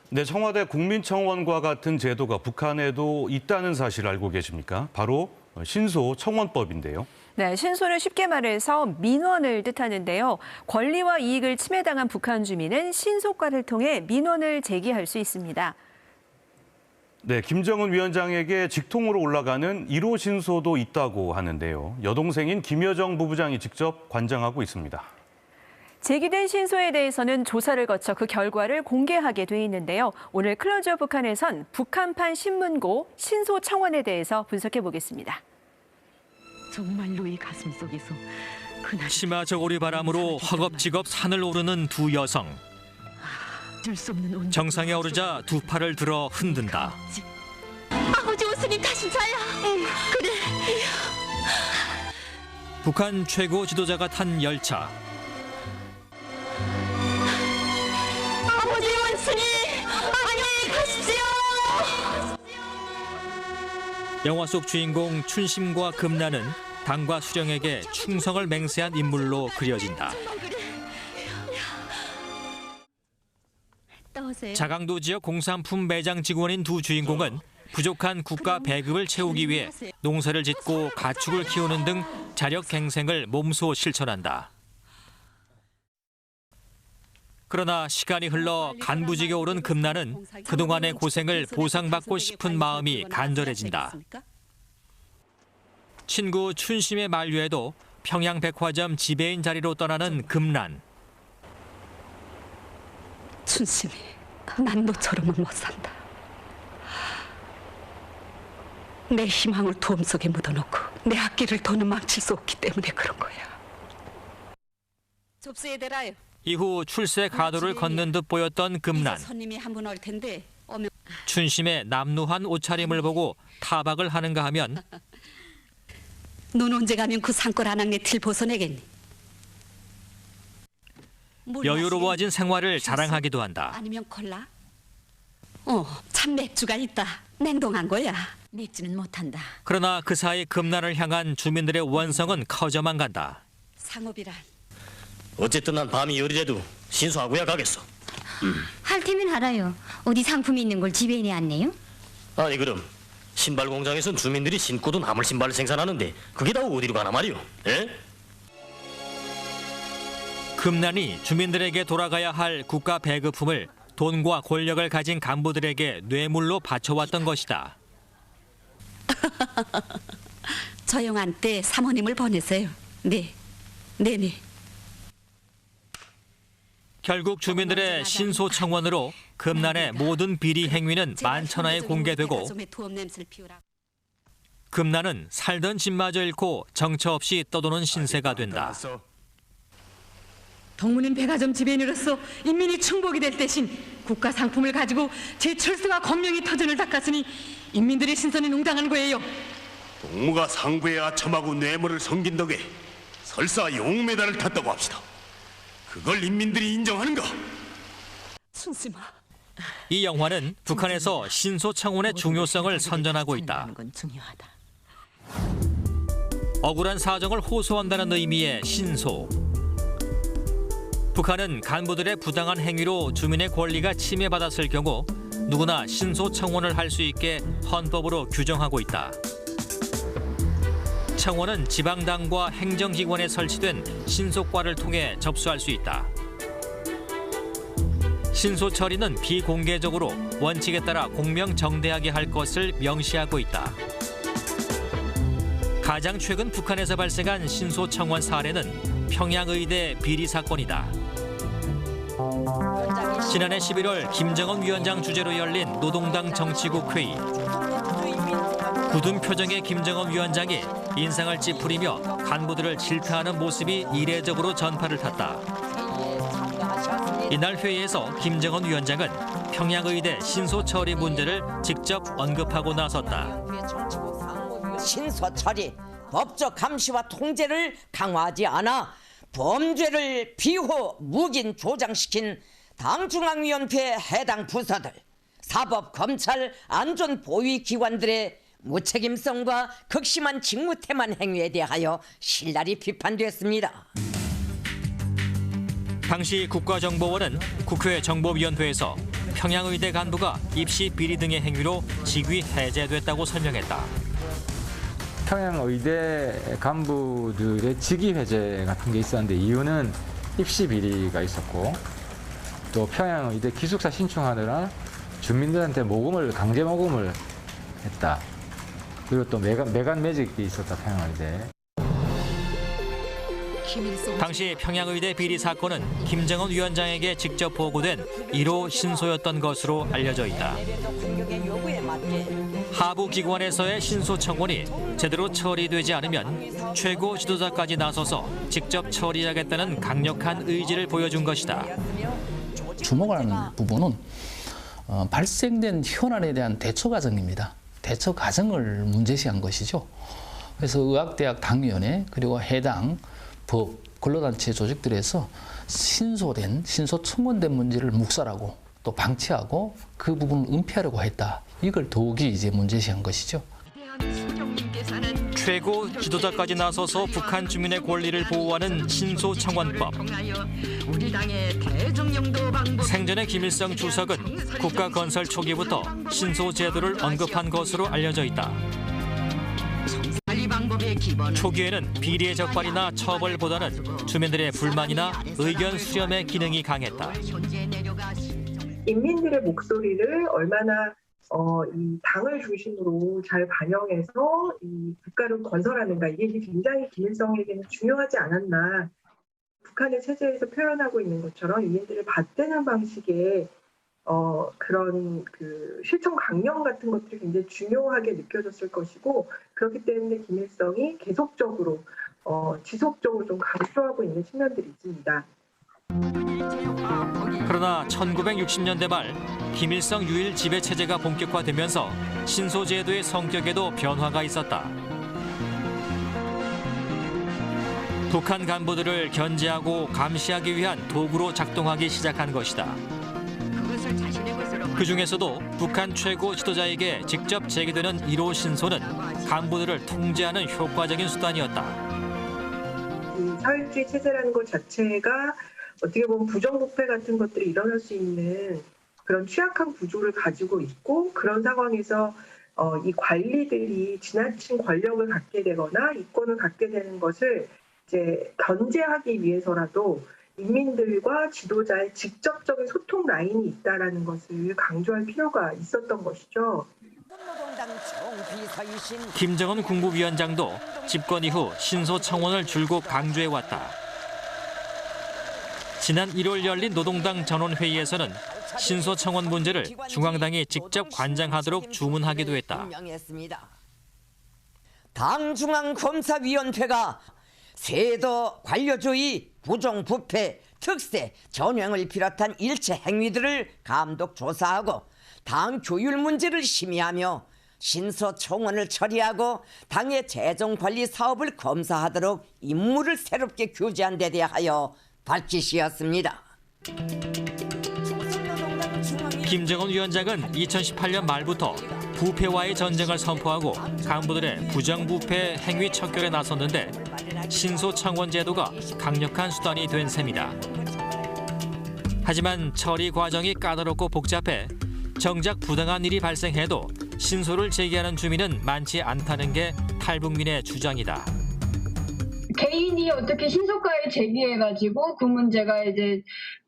네, 청와대 국민청원과 같은 제도가 북한에도 있다는 사실 알고 계십니까? 바로 신소청원법인데요. 네, 신소는 쉽게 말해서 민원을 뜻하는데요. 권리와 이익을 침해당한 북한 주민은 신소과를 통해 민원을 제기할 수 있습니다. 네, 김정은 위원장에게 직통으로 올라가는 1호 신소도 있다고 하는데요. 여동생인 김여정 부부장이 직접 관장하고 있습니다. 제기된 신소에 대해서는 조사를 거쳐 그 결과를 공개하게 돼 있는데요. 오늘 클로즈업 북한에선 북한판 신문고 신소청원에 대해서 분석해 보겠습니다. 정말로 이 가슴 속에서 치마 저고리 바람으로 허겁지겁 산을 오르는 두 여성. 정상에 오르자 두 팔을 들어 흔든다. 아버지 옷은 가슴 사야. 그래. 북한 최고 지도자가 탄 열차. 아버지 원순이 안녕히 가십시오. 영화 속 주인공 춘심과 금란은 당과 수령에게 충성을 맹세한 인물로 그려진다. 자강도 지역 공산품 매장 직원인 두 주인공은 부족한 국가 배급을 채우기 위해 농사를 짓고 가축을 키우는 등 자력갱생을 몸소 실천한다. 그러나 시간이 흘러 간부직에 오른 금란은 그동안의 고생을 보상받고 싶은 마음이 간절해진다. 친구 춘심의 만류에도 평양백화점 지배인 자리로 떠나는 금란. 춘심이, 난 너처럼은 못 산다. 내 희망을 도움 속에 묻어놓고 내 앞길을 더는 망칠 수 없기 때문에 그런 거야. 접수해 대라요. 이후 출세 가도를 걷는 듯 보였던 금란. 손님이 한 분 올 텐데 춘심의 남루한 옷차림을 보고 타박을 하는가 하면 넌 언제 가면 그 산골 안악내 틀 벗어내겠니? 여유로워진 생활을 자랑하기도 한다. 아니면 콜라? 참 맥주가 있다. 냉동한 거야. 맥주는 못한다. 그러나 그 사이 금란을 향한 주민들의 원성은 커져만 간다. 상업이란. 어쨌든 난 밤이 열이라도 신소하고야 가겠어. 할 테면 알아요. 어디 상품이 있는 걸 지배인이 안내요? 아니 그럼 신발 공장에선 주민들이 신고도 나물 신발을 생산하는데 그게 다 어디로 가나 말이오? 에? 금란이 주민들에게 돌아가야 할 국가 배급품을 돈과 권력을 가진 간부들에게 뇌물로 바쳐왔던 것이다. 저영한 때 사모님을 보내세요. 네. 결국 주민들의 신소청원으로 금란의 모든 비리 행위는 만천하에 공개되고 금란은 살던 집마저 잃고 정처 없이 떠도는 신세가 된다. 동문인 백화점 지배인으로서 인민이 충복이 될 대신 국가 상품을 가지고 제 철수가 권명이 터전을 닦았으니 인민들의 신선이 농당한 거예요. 동무가 상부에 아첨하고 뇌물을 섬긴 덕에 설사 용메달을 탔다고 합시다. 그걸 인민들이 인정하는가? 순심아. 이 영화는 북한에서 신소청원의 중요성을 선전하고 있다. 억울한 사정을 호소한다는 의미의 신소. 북한은 간부들의 부당한 행위로 주민의 권리가 침해받았을 경우 누구나 신소청원을 할 수 있게 헌법으로 규정하고 있다. 청원은 지방당과 행정기관에 설치된 신소과를 통해 접수할 수 있다. 신소 처리는 비공개적으로 원칙에 따라 공명정대하게 할 것을 명시하고 있다. 가장 최근 북한에서 발생한 신소청원 사례는 평양의대 비리 사건이다. 지난해 11월 김정은 위원장 주재로 열린 노동당 정치국 회의. 굳은 표정의 김정은 위원장이 인상을 찌푸리며 간부들을 질타하는 모습이 이례적으로 전파를 탔다. 이날 회의에서 김정은 위원장은 평양의대 신소 처리 문제를 직접 언급하고 나섰다. 신소 처리, 법적 감시와 통제를 강화하지 않아 범죄를 비호 묵인 조장시킨 당 중앙위원회 해당 부서들 사법, 검찰, 안전 보위 기관들의 무책임성과 극심한 직무태만 행위에 대하여 신랄히 비판됐습니다. 당시 국가정보원은 국회 정보위원회에서 평양의대 간부가 입시 비리 등의 행위로 직위 해제됐다고 설명했다. 평양의대 간부들의 직위 해제 같은 게 있었는데 이유는 입시 비리가 있었고 또 평양의대 기숙사 신청하느라 주민들한테 강제 모금을 했다. 그리고 또 매간 매직이 있었다, 평양의대. 당시 평양의대 비리 사건은 김정은 위원장에게 직접 보고된 1호 신소였던 것으로 알려져 있다. 하부 기관에서의 신소 청원이 제대로 처리되지 않으면 최고 지도자까지 나서서 직접 처리하겠다는 강력한 의지를 보여준 것이다. 주목하는 부분은 발생된 현안에 대한 대처 과정입니다. 대처 과정을 문제시한 것이죠. 그래서 의학대학 당위원회 그리고 해당 법, 근로단체 조직들에서 신소 청원된 문제를 묵살하고 또 방치하고 그 부분을 은폐하려고 했다. 이걸 더욱이 이제 문제시한 것이죠. 최고 지도자까지 나서서 북한 주민의 권리를 보호하는 신소청원법. 생전에 김일성 주석은 국가 건설 초기부터 신소 제도를 언급한 것으로 알려져 있다. 초기에는 비리의 적발이나 처벌보다는 주민들의 불만이나 의견 수렴의 기능이 강했다. 인민들의 목소리를 얼마나 이 당을 중심으로 잘 반영해서 이 국가를 건설하는가, 이게 굉장히 김일성에게는 중요하지 않았나. 북한의 체제에서 표현하고 있는 것처럼 인민들을 받드는 방식의 그런 그 실천 강령 같은 것들이 굉장히 중요하게 느껴졌을 것이고, 그렇기 때문에 김일성이 계속적으로 지속적으로 좀 강조하고 있는 측면들이 있습니다. 그러나 1960년대 말 김일성 유일 지배 체제가 본격화되면서 신소제도의 성격에도 변화가 있었다. 북한 간부들을 견제하고 감시하기 위한 도구로 작동하기 시작한 것이다. 그중에서도 북한 최고 지도자에게 직접 제기되는 1호 신소는 간부들을 통제하는 효과적인 수단이었다. 이 사회주의 체제라는 것 자체가 어떻게 보면 부정부패 같은 것들이 일어날 수 있는 그런 취약한 구조를 가지고 있고, 그런 상황에서 이 관리들이 지나친 권력을 갖게 되거나 이권을 갖게 되는 것을 이제 견제하기 위해서라도 인민들과 지도자의 직접적인 소통 라인이 있다라는 것을 강조할 필요가 있었던 것이죠. 김정은 국무위원장도 집권 이후 신소 청원을 줄곧 강조해왔다. 지난 1월 열린 노동당 전원회의에서는 신소 청원 문제를 중앙당이 직접 관장하도록 주문하기도 했다. 당 중앙검사위원회가 세도 관료주의, 부정부패, 특세, 전횡을 비롯한 일체 행위들을 감독 조사하고 당 교율 문제를 심의하며 신소 청원을 처리하고 당의 재정관리 사업을 검사하도록 임무를 새롭게 규제한 데 대하여 밝히시었습니다. 김정은 위원장은 2018년 말부터 부패와의 전쟁을 선포하고 간부들의 부정부패 행위 척결에 나섰는데 신소 청원 제도가 강력한 수단이 된 셈이다. 하지만 처리 과정이 까다롭고 복잡해 정작 부당한 일이 발생해도 신소를 제기하는 주민은 많지 않다는 게 탈북민의 주장이다. 개인이 어떻게 신소가에 제기해가지고 그 문제가 이제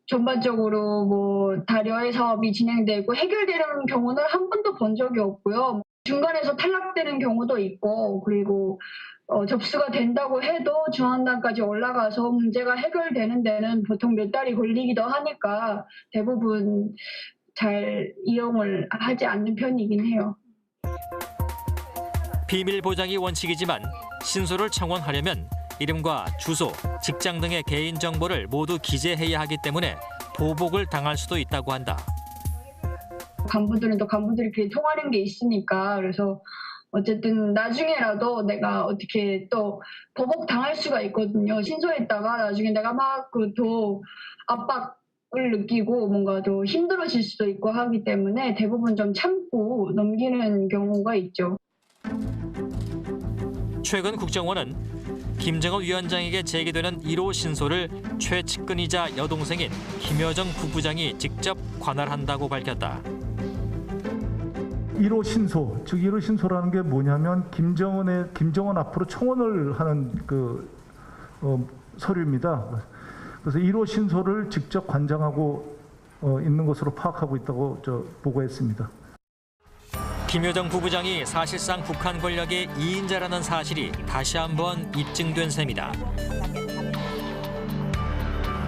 전반적으로 뭐 다려의 사업이 진행되고 해결되는 경우는 한 번도 본 적이 없고요. 중간에서 탈락되는 경우도 있고, 그리고 접수가 된다고 해도 중앙당까지 올라가서 문제가 해결되는 데는 보통 몇 달이 걸리기도 하니까 대부분 잘 이용을 하지 않는 편이긴 해요. 비밀 보장이 원칙이지만 신소를 청원하려면 이름과 주소, 직장 등의 개인 정보를 모두 기재해야 하기 때문에 보복을 당할 수도 있다고 한다. 간부들은 또 간부들끼리 통하는 게 있으니까, 그래서 어쨌든 나중에라도 내가 어떻게 또 보복 당할 수가 있거든요. 신소했다가 나중에 내가 막 더 압박을 느끼고 뭔가 더 힘들어질 수도 있고 하기 때문에 대부분 좀 참고 넘기는 경우가 있죠. 최근 국정원은 김정은 위원장에게 제기되는 1호 신소를 최측근이자 여동생인 김여정 부부장이 직접 관할한다고 밝혔다. 1호 신소, 즉 1호 신소라는 게 뭐냐면 김정은 앞으로 청원을 하는 서류입니다. 그래서 1호 신소를 직접 관장하고 있는 것으로 파악하고 있다고 보고했습니다. 김여정 부부장이 사실상 북한 권력의 2인자라는 사실이 다시 한번 입증된 셈이다.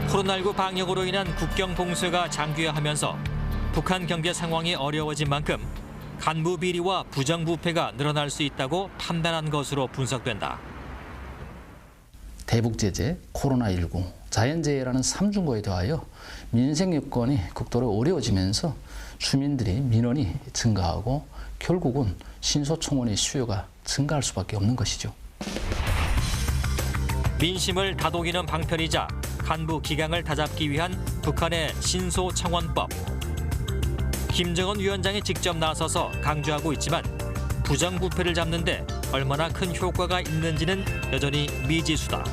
코로나19 방역으로 인한 국경 봉쇄가 장기화하면서 북한 경제 상황이 어려워진 만큼 간부 비리와 부정부패가 늘어날 수 있다고 판단한 것으로 분석된다. 대북 제재, 코로나19, 자연재해라는 3중고에 더하여 민생 여건이 극도로 어려워지면서 주민들의 민원이 증가하고 결국은 신소청원의 수요가 증가할 수밖에 없는 것이죠. 민심을 다독이는 방편이자 간부 기강을 다잡기 위한 북한의 신소청원법. 김정은 위원장이 직접 나서서 강조하고 있지만 부정부패를 잡는 데 얼마나 큰 효과가 있는지는 여전히 미지수다.